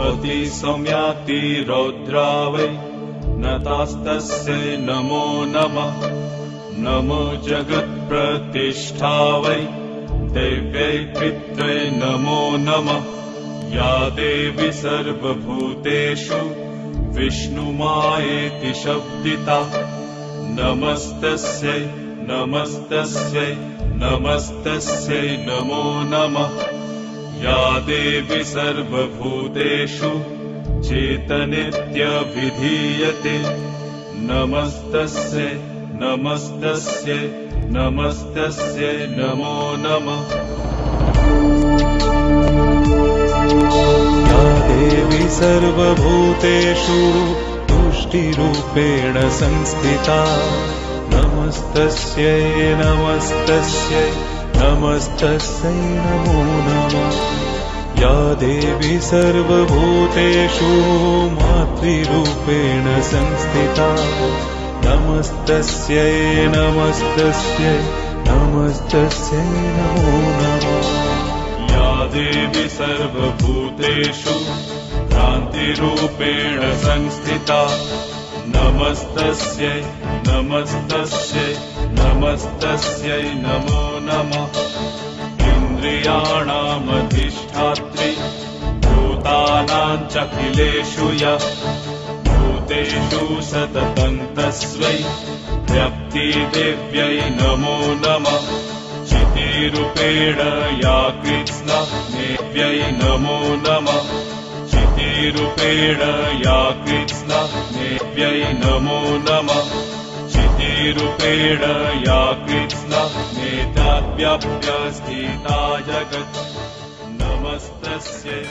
अतिसौम्याति रौद्रा वै नतास्तस्यै नमो नमः। नमो जगत्प्रतिष्ठा वै देव्यै पित्रै नमो नमः। या देवी सर्वभूतेषु विष्णुमायेति शब्दिता नमस्तस्यै नमस्तस्यै नमस्तस्यै नमो नमः। या देवी सर्वभूतेषु चेतनित्यभिधीयते नमस्तस्यै नमस्तस्यै नमस्तस्यै नमो नमः। या देवी सर्वभूतेषु तुष्टिरूपेण संस्थिता नमस्तस्यै नमस्तस्यै नमस्तस्यै नमो नमः। या देवी सर्वभूतेषु मातृरूपेण संस्थिता नमस्तस्यै नमस्तस्यै नमस्तस्यै नमो नमः। या देवी सर्वभूतेषु भ्रान्तिरूपेण संस्थिता नमस्तस्यै नमस्तस्यै नमस्तस्यै नमो नमः। इन्द्रियाणामधिष्ठात्री भूतानां चाखिलेषु या भूतेषु सततं तस्मै व्यक्तिदेव्यै नमो नमः। चितिरूपेण या कृत्स्ना देव्यै नमो नमः। चितिरूपेण या कृत्स्ना देव्यै नमो नमः। चितिरूपेण या कृत्स्ना नेताव्याप्य स्थिता जगत् नमस्तस्यै।